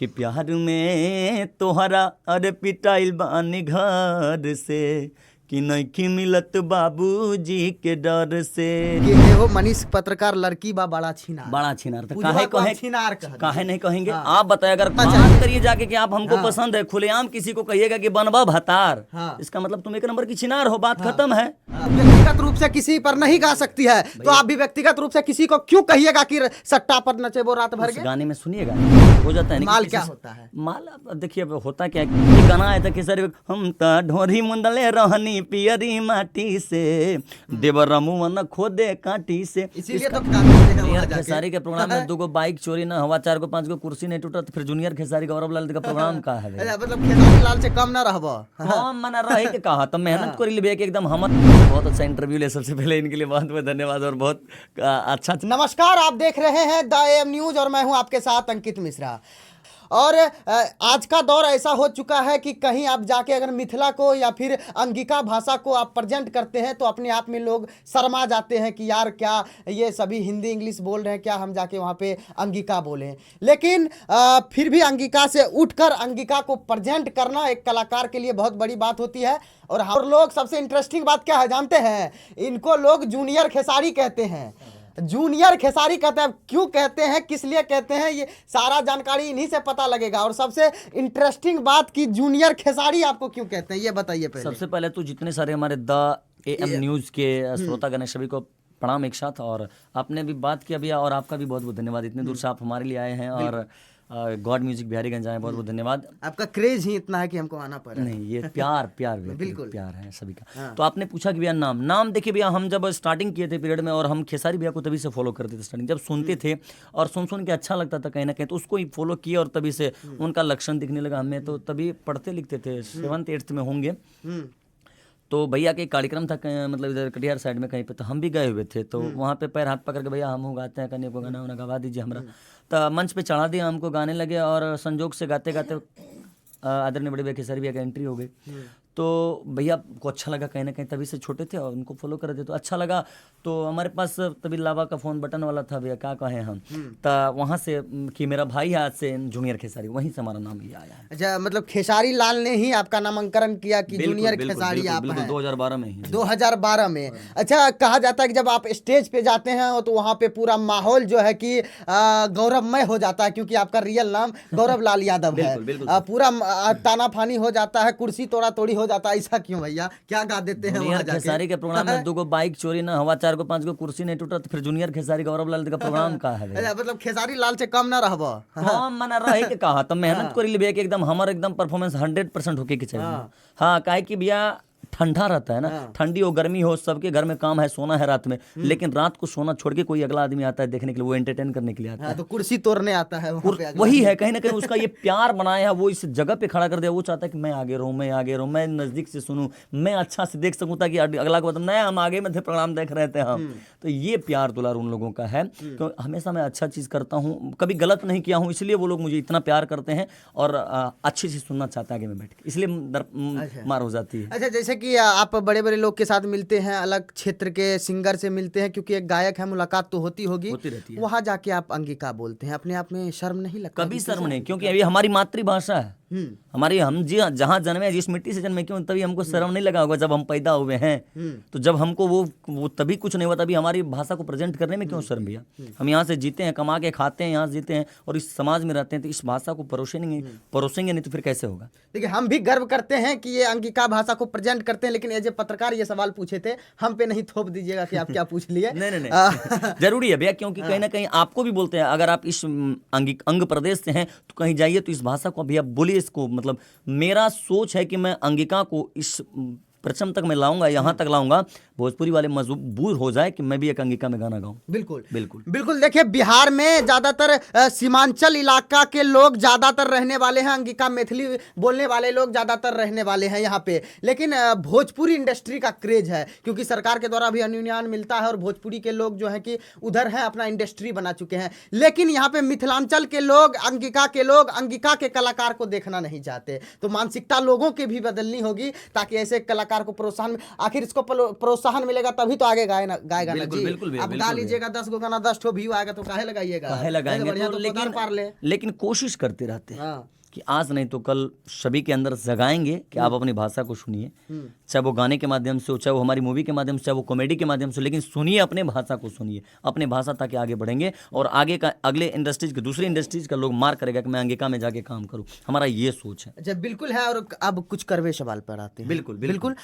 कि प्यार में तोहरा अरे पिटाइल बानी घर से कि नइखी मिलत बाबूजी के डर से। कि हो मनीष पत्रकार लड़की बा बड़ा छिनार। बड़ा छिनार तो बुझवा काहे को आप कहे छिनार कह काहे नहीं कहेंगे। हाँ। आप बताए अगर अच्छा। बात करिए जाके कि आप हमको हाँ। पसंद है, खुलेआम किसी को कहिएगा कि बनवा भतार, हाँ। इसका मतलब तुम एक नंबर की छिनार हो, बात हाँ। खत्म है। व्यक्तिगत रूप से किसी पर नहीं गा सकती है, तो आप भी व्यक्तिगत रूप से किसी को क्यों कहिएगा कि सट्टा पर नचे वो रात भर उस के। गाने में सुनिएगा हो जाता है ना कि माल किसी क्या से- होता है? माल अब देखिए अब होता क्या है, ये गाना आया था कि सर हम ता ढोरी मुंदले रहनी पियरी माटी से देवर रमुवन खोदे काटी से। इसीलिए तो गाते हैं वहाँ जूनियर जाके। खेसारी के प्रोग्राम में 2 गो बाइक चोरी ना हुआ, 4 गो 5 गो कुर्सी नहीं टूटा, तो फिर जूनियर खेसारी गौरव लाल का प्रोग्राम का है अच्छा, मतलब खेसारी लाल से कम ना रहबो। कौन मना रहे के कहा तो मेहनत कर लिए कि एकदम हम बहुत अच्छा इंटरव्यू ले। सबसे पहले इनके लिए बहुत बहुत धन्यवाद और बहुत अच्छा। नमस्कार, आप देख रहे हैं द एम न्यूज और मैं हूं आपके साथ अंकित मिश्रा। और आज का दौर ऐसा हो चुका है कि कहीं आप जाके अगर मिथिला को या फिर अंगिका भाषा को आप प्रेजेंट करते हैं तो अपने आप में लोग शर्मा जाते हैं कि यार क्या ये सभी हिंदी इंग्लिश बोल रहे हैं, क्या हम जाके वहाँ पे अंगिका बोलें। लेकिन फिर भी अंगिका से उठकर अंगिका को प्रेजेंट करना एक कलाकार के लिए बहुत बड़ी बात होती है। और हम लोग सबसे इंटरेस्टिंग बात क्या है जानते हैं, इनको लोग जूनियर खेसारी कहते हैं। जूनियर खेसारी कहते हैं, क्यों कहते हैं, किस लिए कहते हैं, ये सारा जानकारी इन्हीं से पता लगेगा। और सबसे इंटरेस्टिंग बात कि जूनियर खेसारी आपको क्यों कहते हैं ये बताइए पहले। सबसे पहले तो जितने सारे हमारे द एम न्यूज़ के श्रोतागण सभी को प्रणाम एक साथ। और आपने भी बात किया भैया, और आपका भी बहुत बहुत धन्यवाद, इतने दूर से आप हमारे लिए आए हैं। और गॉड म्यूजिक बिहारीगंज आए, बहुत बहुत धन्यवाद। आपका क्रेज ही इतना है कि हमको आना पड़ा। नहीं ये प्यार प्यार बिल्कुल प्यार है सभी का। हाँ। तो आपने पूछा कि भैया नाम देखिए भैया, हम जब स्टार्टिंग किए थे पीरियड में, और हम खेसारी भैया को तभी से फॉलो करते थे स्टार्टिंग, जब सुनते थे और सुन के अच्छा लगता था कहीं ना कहीं, तो उसको ही फॉलो किया। और तभी से उनका लक्षण दिखने लगा हमें, तो तभी पढ़ते लिखते थे, 7th 8th में होंगे। तो भैया के कार्यक्रम था मतलब इधर कटिहार साइड में कहीं पे, तो हम भी गए हुए थे। तो वहाँ पे पैर हाथ पकड़ के भैया हम गाते हैं, कन्या को गाना वाना गवा दीजिए हमरा। तो मंच पे चढ़ा दिया, हमको गाने लगे, और संजोग से गाते गाते आदरणीय बड़े भैया खेसारी भैया की एंट्री हो गई। तो भैया को अच्छा लगा कहीं ना कहीं, तभी से छोटे थे और उनको फॉलो कर रहे थे, तो अच्छा लगा। तो हमारे पास तभी लावा का फ़ोन बटन वाला था भैया, क्या कहें हम, तो वहाँ से कि मेरा भाई आज से जूनियर खेसारी, वहीं से हमारा नाम ये आया है। अच्छा, मतलब खेसारी लाल ने ही आपका नामांकन किया कि जूनियर खेसारी आप हैं। 2012 में ही। 2012 में। अच्छा, कहा जाता है कि जब आप स्टेज पे जाते हैं तो वहाँ पे पूरा माहौल जो है कि गौरवमय हो जाता है, क्योंकि आपका रियल नाम गौरव लाल यादव है। पूरा तानाफानी हो जाता है, कुर्सी तोड़ा तोड़ी हो जाता है। ऐसा क्यों भैया, क्या गा देते हैं वहाँ जाके? खेसारी के प्रोग्राम में 2 गो बाइक चोरी ना हुआ, 4 गो 5 गो कुर्सी नहीं टूटा, तो फिर जूनियर खेसारी गौरव लाल का प्रोग्राम का है। अच्छा, मतलब खेसारी लाल से कम ना रहबो। कौन मना रहे के कहा तो मेहनत कर लिए कि एकदम हमारा एकदम परफॉर्मेंस 100% होके के चाहिए। हाँ, काहे कि भैया ठंडा रहता है ना, ठंडी हो गर्मी हो, सबके घर में काम है, सोना है रात में, लेकिन रात को सोना छोड़ के कोई अगला आदमी आता है देखने के लिए, वो एंटरटेन करने के लिए आता है। तो कुर्सी तोड़ने आता है वहाँ पे अगला। वही है कहीं ना कहीं उसका ये प्यार बनाया है, वो इस जगह पे खड़ा कर दिया। वो चाहता है कि मैं आगे रहूं, मैं आगे रहूं, मैं नजदीक से सुनूं, मैं अच्छा से देख सकूं, ताकि अगला को बताऊं नहीं हम आगे में थे, प्रोग्राम देख रहे थे हम। तो ये प्यार दुलार उन लोगों का है, तो हमेशा मैं अच्छा चीज करता हूँ, कभी गलत नहीं किया हूँ, इसलिए वो लोग मुझे इतना प्यार करते हैं और अच्छे से सुनना चाहता है आगे में बैठ के, इसलिए मार हो जाती है। अच्छा, जैसे कि आप बड़े बड़े लोग के साथ मिलते हैं, अलग क्षेत्र के सिंगर से मिलते हैं, क्योंकि एक गायक है, मुलाकात तो होती रहती है। वहां जाके आप अंगिका बोलते हैं, अपने आप में शर्म नहीं लगता? कभी शर्म नहीं, क्योंकि अभी हमारी मातृभाषा है, हमारी, हम जी जहाँ जन्मे, जिस मिट्टी से जन्मे, क्यों तभी हमको शर्म नहीं लगा होगा जब हम पैदा हुए हैं। तो जब हमको वो तभी कुछ नहीं हुआ, तभी हमारी भाषा को प्रेजेंट करने में क्यों शर्म भैया? हम यहाँ से जीते हैं, कमा के खाते हैं, यहाँ से जीते हैं और इस समाज में रहते हैं, तो इस भाषा को परोसेंगे नहीं तो फिर कैसे होगा? देखिए, हम भी गर्व करते हैं कि ये अंगिका भाषा को प्रेजेंट करते हैं, लेकिन एज ए पत्रकार ये सवाल पूछे थे, हम पे नहीं थोप दीजिएगा कि आप क्या पूछ लिए। नहीं जरूरी है भैया, क्योंकि कहीं ना कहीं आपको भी बोलते हैं, अगर आप इस अंग प्रदेश से हैं तो कहीं जाइए तो इस भाषा को भैया बोलिए इसको। मतलब मेरा सोच है कि मैं अंगिका को इस परचम तक मैं लाऊंगा, यहाँ तक लाऊंगा, भोजपुरी वाले मजबूर हो जाए कि मैं भी एक अंगिका में गाना गाऊं। बिल्कुल बिल्कुल बिल्कुल। देखिए, बिहार में ज्यादातर सीमांचल इलाका के लोग ज्यादातर रहने वाले हैं, अंगिका मैथिली बोलने वाले लोग ज्यादातर रहने वाले हैं यहाँ पे, लेकिन भोजपुरी इंडस्ट्री का क्रेज है, क्योंकि सरकार के द्वारा भी अनुदान मिलता है और भोजपुरी के लोग जो है कि उधर है, अपना इंडस्ट्री बना चुके हैं। लेकिन यहाँ पे मिथिलांचल के लोग, अंगिका के कलाकार को देखना नहीं चाहते। तो मानसिकता लोगों की भी बदलनी होगी, ताकि ऐसे कलाकार कलाकार को प्रोत्साहन, आखिर इसको प्रोत्साहन मिलेगा तभी तो आगे गाएगा ना बिल्कुल, जी। बिल्कुल भैया, अब गा बिल्कुल लीजिएगा 10 गो गाना 10 ठो व्यू आएगा तो काहे लगाइएगा, काहे लगाएंगे बढ़िया तो, तो पदार पार ले। लेकिन कोशिश करते रहते हैं हाँ। कि आज नहीं तो कल सभी के अंदर जगाएंगे कि आप अपनी भाषा को सुनिए, चाहे वो गाने के माध्यम से हो, चाहे वो हमारी मूवी के माध्यम से, चाहे वो कॉमेडी के माध्यम से, लेकिन सुनिए अपने भाषा को, सुनिए अपने भाषा, ताकि आगे बढ़ेंगे और आगे का अगले इंडस्ट्रीज के, दूसरी इंडस्ट्रीज का लोग मार करेगा कि मैं अंगिका में जाके काम करूं। हमारा ये सोच है। अच्छा बिल्कुल है। और अब कुछ कड़वे सवाल पर आते हैं। बिल्कुल, बिल्कुल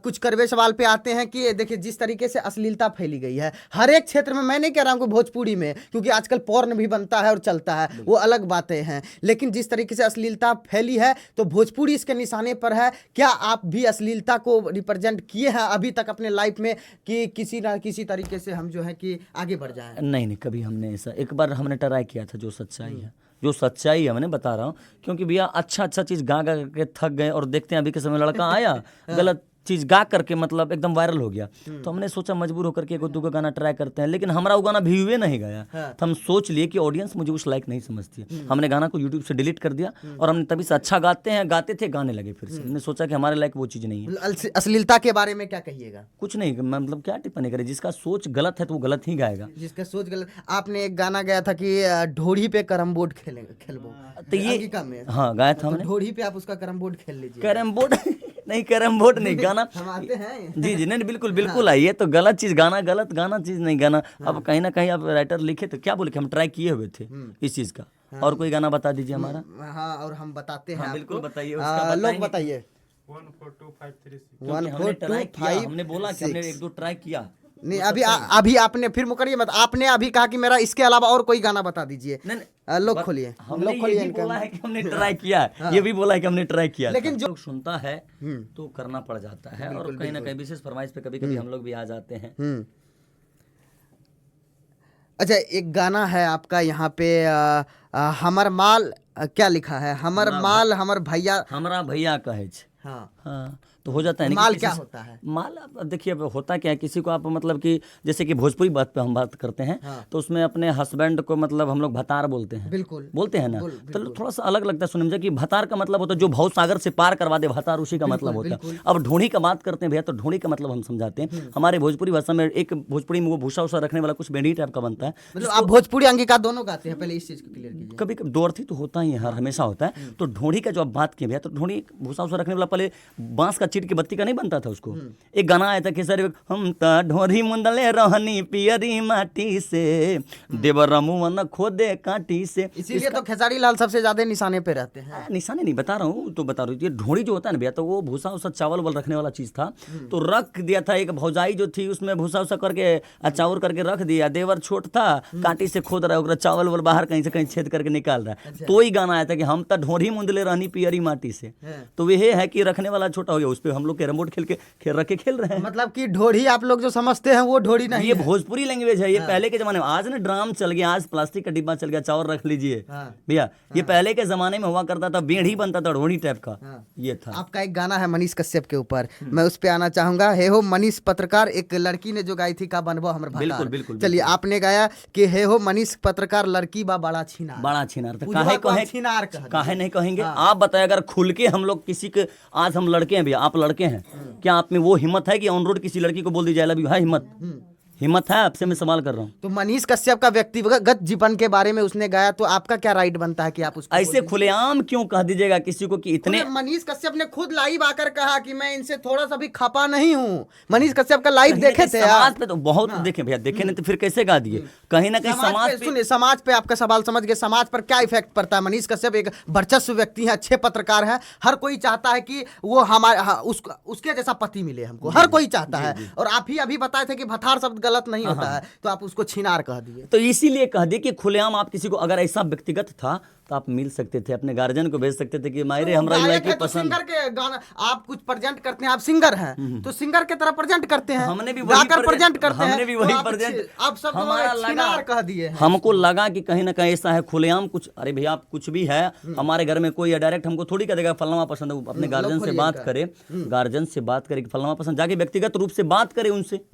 कुछ कड़वे सवाल पे आते हैं कि देखिए जिस तरीके से अश्लीलता फैली गई है हर एक क्षेत्र में, मैं नहीं कह रहा हूँ कि भोजपुरी में, क्योंकि आजकल पोर्न भी बनता है और चलता है, वो अलग बातें हैं, लेकिन जिस तरीके से अश्लीलता फैली है तो भोजपुरी इसके निशाने पर है। क्या आप भी अश्लीलता को रिप्रेजेंट किए हैं अभी तक अपने लाइफ में कि किसी ना किसी तरीके से हम जो है कि आगे बढ़ जाएं? नहीं, कभी हमने ऐसा, एक बार हमने ट्राई किया था, जो सच्चाई है, जो सच्चाई है मैंने बता रहा हूँ, क्योंकि भैया अच्छा चीज़ गा गा के थक गए और देखते हैं अभी के समय लड़का आया गलत चीज़ गा करके मतलब एकदम वायरल हो गया, तो हमने सोचा मजबूर होकर के एक दो गाना ट्राई करते हैं, लेकिन हमारा वो गाना व्यूवे नहीं गया। तो हम सोच लिए कि ऑडियंस मुझे उस लायक नहीं समझती है, हमने गाना को यूट्यूब से डिलीट कर दिया और हमने तभी से अच्छा गाते थे, गाने लगे फिर से। हमने सोचा कि हमारे लायक वो चीज़ नहीं है। अश्लीलता के बारे में क्या कहिएगा? कुछ नहीं, मतलब क्या टिप्पणी करे, जिसका सोच गलत है तो वो गलत ही गाएगा। जिसका सोच गलत। आपने एक गाना गाया था कि ढोड़ी पे कैरम बोर्ड खेलबो, तो ये हाँ गाया था हमने, ढोड़ी पे आप उसका कैरम बोर्ड खेल लीजिए। कैरम बोर्ड नहीं, कैरम बोर्ड नहीं, गाना हम आते हैं जी नहीं, बिल्कुल आइए, तो गलत चीज गाना, गलत गाना चीज नहीं गाना। अब कहीं ना कहीं आप राइटर लिखे तो क्या बोले कि हम ट्राई किए हुए थे इस चीज का। और कोई गाना बता दीजिए हमारा। हाँ, और हम बताते हैं। बिल्कुल बताइए, लोग बताइए। 14253 हमने बोला कि हमने एक दो ट्राई किया। नहीं, अभी आपने फिर मुकरिए मत, आपने अभी कहा कि मेरा इसके अलावा और कोई गाना बता दीजिए। लोग खोलिए, हमने ये भी बोला है कि हमने ट्राई किया है, ये भी बोला है कि हमने ट्राई किया, लेकिन जो सुनता है तो करना पड़ जाता है, और कहीं ना कहीं विशेष फरमाइश पे कभी कभी हम लोग भी आ जाते हैं। अच्छा, एक गाना है आपका यहाँ पे हमर माल, क्या लिखा है? हमर माल हमर भैया, हमारा भैया कहे। हाँ, तो हो जाता है। माल क्या होता है? माल देखिए होता क्या है, किसी को आप मतलब कि जैसे कि भोजपुरी बात पे हम बात करते हैं, तो उसमें अपने हस्बैंड को मतलब हम लोग भतार बोलते हैं। बिल्कुल बोलते हैं ना, तो थोड़ा सा अलग लगता है सुनने में कि भतार का मतलब होता है जो भव सागर से पार करवा दे, भतार उसी का मतलब होता है। अब ढोड़ी का बात करते हैं भैया, तो ढोड़ी का मतलब हम समझाते हैं हमारे भोजपुरी भाषा में। एक भोजपुरी में वो भूसा उसा रखने वाला कुछ बेंडी टाइप का बनता है। मतलब आप भोजपुरी अंगिका दोनों गाते हैं? पहले इस चीज को क्लियर कीजिए। कभी कभी दो अर्थी तो होता ही है, हमेशा होता है। तो ढोड़ी का जो आप बात किए भैया, तो ढोड़ी भूसा उसा रखने वाला, पहले बांस का चीट की बत्ती का नहीं बनता था उसको। एक गाना आया था कि सर हम ता ढोरी मुंदले रहनी पियरी माटी से, देवर मुवन खोदे काटी से। इसीलिए तो खेसारी लाल सबसे ज्यादा निशाने पे रहते हैं। निशाने नहीं बता रहा हूँ, तो बता रहा हूँ, ये ढोड़ी जो होता है ना भैया, तो वो भूसा उसा चावल वाल रखने वाला चीज था। तो रख दिया था, एक भौजाई जो थी उसमें भूसा उसा करके चाउर करके रख दिया। देवर छोट था, काटी से खोद रहा है, चावल वाल बाहर कहीं से कहीं छेद करके निकाल रहा है। तो ही गाना आया था कि हम तो ढोरी मुंदले रहनी पियरी माटी से। तो ये है कि रखने वाला छोटा हो गया, उस पर हम लोग कैरम बोर्ड खेल रहे हैं। मतलब कि ढोड़ी आप लोग जो समझते हैं वो ढोड़ी नहीं, ये भोजपुरी लैंग्वेज है। ये पहले के जमाने में, आज ना ड्राम चल गया, आज प्लास्टिक का डिब्बा चल गया, चावल रख लीजिए भैया। ये पहले के जमाने में हुआ करता था, बेड़ी बनता था ढोड़ी टाइप का, ये था। आपका एक गाना है मनीष कश्यप के ऊपर, मैं उस पे आना चाहूंगा। हे हो मनीष पत्रकार, एक लड़की ने जो गाई थी का बनबो हमर भाता। बिल्कुल। चलिए, आपने गाया कि हे हो मनीष पत्रकार, लड़की बा बड़ा छीनार। बड़ा छीनार काहे नहीं कहेंगे? आप बताए, अगर खुल के हम लोग किसी के, आज हम लड़के हैं भैया, आप लड़के हैं, क्या आप में वो हिम्मत है कि ऑन रोड किसी लड़की को बोल दीजिए आई लव यू? है हिम्मत है? आपसे मैं सवाल कर रहा हूँ। तो मनीष कश्यप का व्यक्तिगत जीवन के बारे में उसने गाया, तो आपका क्या राइट बनता है कि आप उसको ऐसे खुलेआम क्यों कह दीजिएगा किसी को कि इतने? मनीष कश्यप ने खुद लाइव आकर कहा कि मैं इनसे थोड़ा सा भी खपा नहीं हूँ। मनीष कश्यप का लाइव देखे थे समाज पे, तो बहुत देखे भैया, देखे नहीं तो फिर कैसे गा दिए? कहीं ना कहीं समाज पे, सुनिए, समाज पे आपका सवाल समझ गए, समाज पर क्या इफेक्ट पड़ता है? मनीष कश्यप एक वर्चस्व व्यक्ति है, अच्छे पत्रकार है, हर कोई चाहता है कि वो हमारे उसके जैसा पति मिले हमको, हर कोई चाहता है। और आप ही अभी बताए थे कि भथार शब्द गलत नहीं होता है, तो आप उसको छिनार कह दिए। तो इसीलिए कह दिए कि खुलेआम आप किसी को, अगर ऐसा व्यक्तिगत था तो आप मिल सकते थे, अपने गार्जियन को भेज सकते थे कि मायरे हमरा लड़की पसंद। सिंगर के गाना आप कुछ प्रेजेंट करते हैं, आप सिंगर हैं तो सिंगर के तरह प्रेजेंट करते हैं, हमने भी गाकर प्रेजेंट करते हैं, हमने भी वही प्रेजेंट, आप सब छिनार कह दिए। हमको लगा कि कहीं ना कहीं ऐसा है खुलेआम कुछ। अरे भैया, आप कुछ भी है, हमारे घर में कोई डायरेक्ट हमको थोड़ी कह देगा फलना पसंद है। अपने गार्जियन से बात करे, गार्जियन से बात करे कि फलना पसंद, जाके व्यक्तिगत रूप से बात करे उनसे।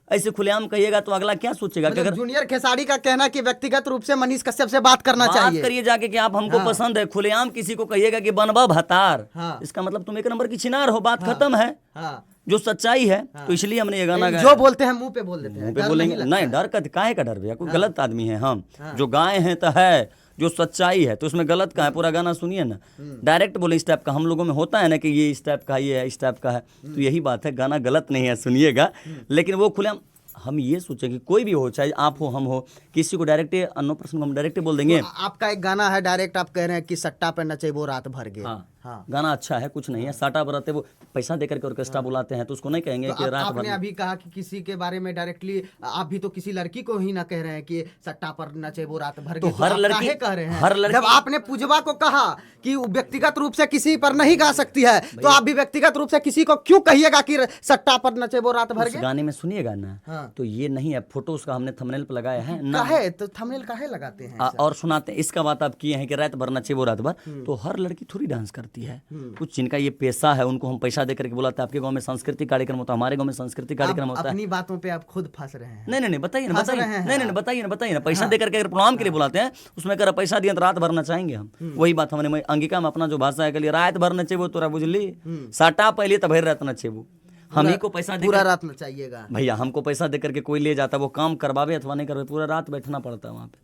ऐसे खुलेआम कहिएगा तो अगला क्या सोचेगा कि मतलब अगर जूनियर खेसारी का कहना कि व्यक्तिगत रूप से मनीष कश्यप से बात करना बात चाहिए। करिए जाके कि आप हमको पसंद है, खुलेआम किसी को कहिएगा कि बनवा भतार, हाँ। इसका मतलब तुम एक नंबर की छिनार हो, बात खत्म है। हाँ। जो सच्चाई है तो इसलिए हमने ये गाना गाया। जो बोलते हैं मुंह पे बोल देते हैं, मुंह पे डर बोलेंगे नहीं लगता नहीं, है। डर का काहे का डर भैया, कोई गलत आदमी है हम जो गाए हैं तो है, जो सच्चाई है तो उसमें गलत का है। पूरा गाना सुनिए ना, डायरेक्ट बोले इस टाइप का, हम लोगों में होता है ना कि ये इस टाइप का, ये है इस टाइप का है, तो यही बात है, गाना गलत नहीं है, सुनिएगा। लेकिन वो खुलेआम हम ये सोचें कि कोई भी हो, चाहे आप हो हम हो, किसी को डायरेक्ट अन्य पर्सन को हम डायरेक्ट बोल देंगे। तो आपका एक गाना है डायरेक्ट, आप कह रहे हैं कि सट्टा पे नचे वो रात भर गए। हाँ, हाँ। गाना अच्छा है, कुछ नहीं है, साटा बराते वो पैसा देकर के ऑर्केस्ट्रा बुलाते हैं तो उसको नहीं कहेंगे तो कि रात आपने भर। अभी कहा कि किसी के बारे में डायरेक्टली आप भी तो किसी लड़की को ही ना कह रहे हैं कि सट्टा पर नचे वो रात भर तो गए, हर आप लड़की- काहे कह रहे हैं? हर लड़की- जब आपने पूजवा को कहा कि वो व्यक्तिगत रूप से किसी पर नहीं गा सकती है, तो आप भी व्यक्तिगत रूप से किसी को क्यों कहिएगा कि सट्टा पर नचे वो रात भर उस गए? गाने में सुनिएगा ना, हाँ। तो ये नहीं है, फोटो उसका हमने थंबनेल पे लगाया है ना, काहे तो थंबनेल काहे लगाते हैं? और सुनाते हैं। इसका बात आप किए हैं कि रात भर नचे वो रात भर, तो हर लड़की थोड़ी डांस करती है। कुछ जिनका ये पेशा है उनको हम पैसा देकर के बुलाते हैं। आपके गांव में सांस्कृतिक कार्यक्रम होता है, हमारे गांव में सांस्कृतिक कार्यक्रम होता है। अपनी बातों पे आप खुद फंस रहे हैं। नहीं, बताइए ना, फंस बताइए, रहे हैं नहीं, बताइए ना, पैसा देकर के अगर प्रोग्राम के लिए बुलाते हैं, उसमें अगर पैसा दिया तो रात भर नचाएंगे हम। वही बात हमने अंगिका में अपना जो भाषा है के लिए, रात भर नचेबो तोरा बुझली, साटा पहले तब रात नचेबो, हम ही को पैसा पूरा देकर, रात नचाइएगा। भैया हमको पैसा देकर के कोई ले जाता, वो काम करवावे अथवा नहीं करवावे, पूरा रात बैठना पड़ता है वहाँ पे,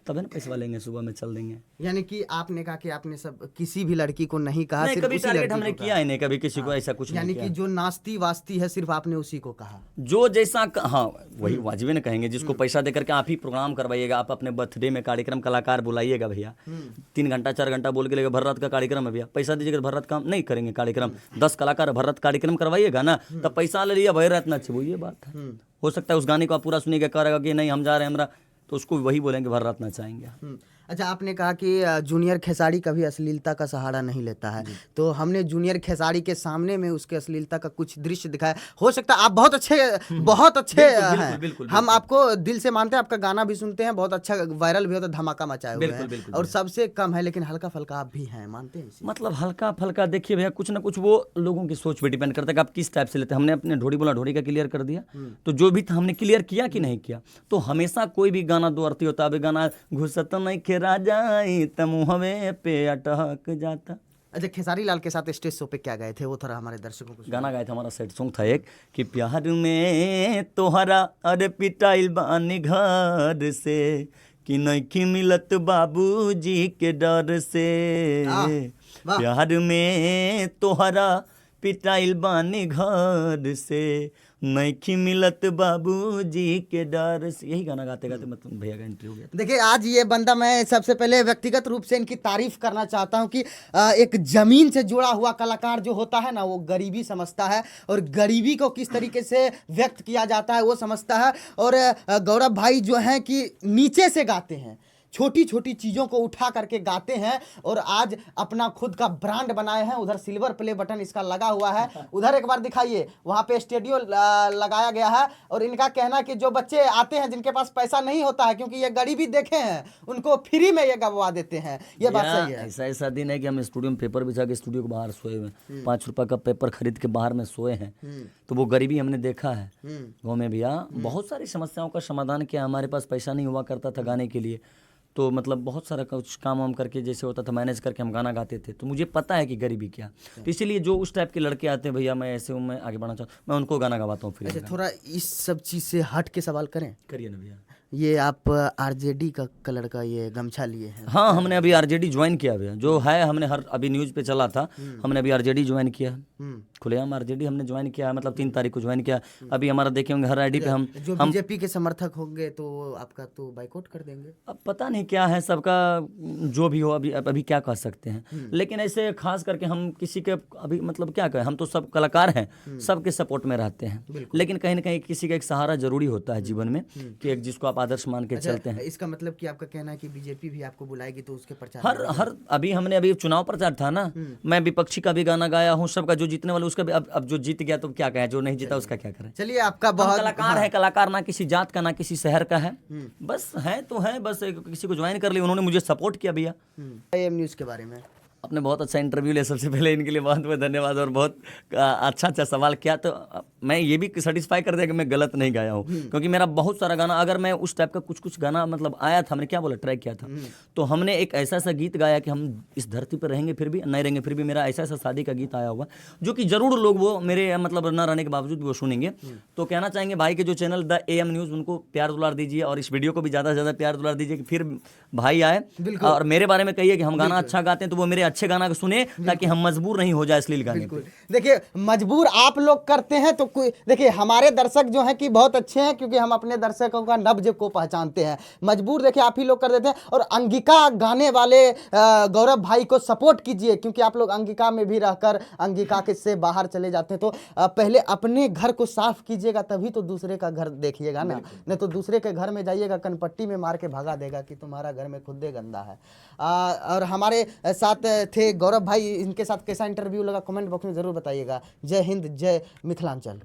तभी ना पैसा लेंगे, सुबह में चल देंगे। यानी कि आपने कहा कि आपने सब किसी भी लड़की को नहीं कहा, नहीं, सिर्फ कभी उसी टारगेट लड़की हमने को किया ही नहीं, कभी किसी को ऐसा कुछ यानी नहीं कि किया। जो नाचती वास्ती है सिर्फ आपने उसी को कहा। जो जैसा हाँ वही वाजिबे न कहेंगे, जिसको पैसा देकर के आप ही प्रोग्राम करवाइएगा, आप अपने बर्थडे में कार्यक्रम कलाकार बुलाइएगा भैया, 3 घंटा 4 घंटा बोल के लेगा, भर रात का कार्यक्रम है भैया, पैसा दीजिएगा, भर रात काम नहीं करेंगे कार्यक्रम, 10 कलाकार भर रात कार्यक्रम करवाइएगा ना, तब पैसा ले लिया, भर रात ना वो ये बात है। हो सकता है उस गाने को आप पूरा सुनिएगा, करेगा कि नहीं हम जा रहे हैं हमरा, तो उसको वही बोलेंगे भर रात नचाएंगे। अच्छा, आपने कहा कि जूनियर खेसारी कभी अश्लीलता का सहारा नहीं लेता है, तो हमने जूनियर खेसारी के सामने में उसके अश्लीलता का कुछ दृश्य दिखाया। हो सकता है आप बहुत अच्छे हैं, बिल्कुल, हम आपको दिल से मानते हैं, आपका गाना भी सुनते हैं, बहुत अच्छा वायरल भी होता है, धमाका मचाए हुए हैं, बिल्कुल, और सबसे कम है, लेकिन हल्का फल्का आप भी हैं, मानते हैं इसे? मतलब हल्का फल्का देखिए भैया, कुछ ना कुछ वो लोगों की सोच पे डिपेंड करता है कि आप किस टाइप से लेते हैं। हमने अपने ढोड़ी बोला ढोड़ी का क्लियर कर दिया, तो जो भी था हमने क्लियर किया कि नहीं किया। तो हमेशा कोई भी गाना दो अर्थी होता है, गाना घुसत नहीं खेरा जाए तमुहवे पे अटक जाता। अच्छा, खेसारी लाल के साथ स्टेज शो पे क्या गए थे, वो थोड़ा हमारे दर्शकों को गाना गाया था, हमारा सेट सॉन्ग था एक कि प्यार में तोहरा अरे पिटाइल बानी घर से कि नहीं मिलत बाबूजी के डर से, वाह। प्यार में तोहरा पिटाइल बानी घर से नहीं मिलत बाबूजी के डर से। यही गाना गाते गाते मतलब भैया का एंट्री हो गया। देखिए, आज ये बंदा, मैं सबसे पहले व्यक्तिगत रूप से इनकी तारीफ करना चाहता हूँ कि एक जमीन से जुड़ा हुआ कलाकार जो होता है ना, वो गरीबी समझता है और गरीबी को किस तरीके से व्यक्त किया जाता है वो समझता है। और गौरव भाई जो हैं कि नीचे से गाते हैं, छोटी छोटी चीज़ों को उठा करके गाते हैं, और आज अपना खुद का ब्रांड बनाए हैं। उधर सिल्वर प्ले बटन इसका लगा हुआ है, उधर एक बार दिखाइए, वहाँ पे स्टूडियो लगाया गया है। और इनका कहना कि जो बच्चे आते हैं जिनके पास पैसा नहीं होता है, क्योंकि ये गरीबी देखे हैं, उनको फ्री में ये गवा देते हैं। ये बात सही है? ऐसा दिन है कि हम स्टूडियो में पेपर बिछा के स्टूडियो के बाहर सोए हुए, 5 रुपए का पेपर खरीद के बाहर में सोए हैं। तो वो गरीबी हमने देखा है गाँव में भैया। बहुत सारी समस्याओं का समाधान किया। हमारे पास पैसा नहीं हुआ करता था गाने के लिए, तो मतलब बहुत सारा कुछ काम वाम करके जैसे होता था मैनेज करके हम गाना गाते थे। तो मुझे पता है कि गरीबी क्या, तो इसीलिए जो उस टाइप के लड़के आते हैं, भैया मैं ऐसे हूँ, मैं आगे बढ़ना चाहता हूँ, मैं उनको गाना गवाता हूँ। फिर अच्छा, थोड़ा इस सब चीज़ से हट के सवाल करें। करिए ना भैया। ये आप आरजेडी का कलर का ये गमछा लिए हैं? हाँ, हमने अभी आरजेडी ज्वाइन किया भैया, जो है हमने हर अभी न्यूज़ पे चला था, हमने अभी आरजेडी ज्वाइन किया, खुलेआम आरजेडी हमने ज्वाइन किया, मतलब 3 तारीख को ज्वाइन किया। अभी हमारा देखे होंगे हर आईडी पे हम जो बीजेपी के समर्थक होंगे तो आपका तो बाइकआउट कर देंगे। अब पता नहीं क्या है सबका, जो भी हो, अभी क्या कह सकते हैं। लेकिन ऐसे खास करके हम किसी के अभी मतलब क्या कहें, हम तो सब कलाकार हैं, सबके सपोर्ट में रहते हैं, लेकिन कहीं ना कहीं किसी का एक सहारा जरूरी होता है जीवन में, कि एक जिसको आप आदर्श मान के चलते हैं। इसका मतलब कि आपका कहना है कि बीजेपी भी आपको बुलाएगी तो उसके प्रचार हर अभी हमने अभी चुनाव प्रचार था ना, मैं विपक्षी का भी गाना गाया हूँ, सबका, जो जीतने वाला उसका भी। अब जो जीत गया तो क्या कहें, जो नहीं जीता उसका क्या करें। चलिए, आपका हम बहुत कलाकार है, कलाकार ना किसी जात का ना किसी शहर का है, बस है तो है, बस किसी को ज्वाइन कर लिया, उन्होंने मुझे सपोर्ट किया भैया। एम न्यूज़ के बारे में आपने बहुत अच्छा इंटरव्यू लिया, सबसे पहले इनके लिए बहुत बहुत धन्यवाद। और बहुत अच्छा सवाल किया, तो मैं ये भी सेटिस्फाई कर दिया कि मैं गलत नहीं गाया हूँ, क्योंकि मेरा बहुत सारा गाना, अगर मैं उस टाइप का कुछ गाना मतलब आया था, मैंने क्या बोला, ट्रैक किया था, तो हमने एक ऐसा गीत गाया कि हम इस धरती पर रहेंगे फिर भी, नहीं रहेंगे फिर भी, मेरा ऐसा शादी का गीत आया हुआ जो कि जरूर लोग वो मेरे मतलब न रहने के बावजूद वो सुनेंगे। तो कहना चाहेंगे भाई के जो चैनल द AM न्यूज़, उनको प्यार दुलार दीजिए और इस वीडियो को भी ज़्यादा से ज़्यादा प्यार दुलार दीजिए कि फिर भाई आए और मेरे बारे में कहिए कि हम गाना अच्छा गाते हैं, तो वो मेरे अच्छे गाना को सुने, ताकि हम मजबूर नहीं हो जाए अश्लील गाने पे। देखिए, मजबूर आप लोग करते हैं तो कोई, देखिए हमारे दर्शक जो हैं कि बहुत अच्छे हैं, क्योंकि हम अपने दर्शकों का नब्ज को पहचानते हैं। मजबूर देखिए आप ही लोग कर देते हैं। और अंगिका गाने वाले गौरव भाई को सपोर्ट कीजिए, क्योंकि आप लोग अंगिका में भी रहकर अंगिका के से बाहर चले जाते हैं। तो पहले अपने घर को साफ कीजिएगा, तभी तो दूसरे का घर देखिएगा ना, नहीं तो दूसरे के घर में जाइएगा, कनपट्टी में मार के भगा देगा कि तुम्हारा घर में खुद गंदा है। और हमारे साथ थे गौरव भाई, इनके साथ कैसा इंटरव्यू लगा कमेंट बॉक्स में ज़रूर बताइएगा। जय हिंद, जय मिथिलांचल।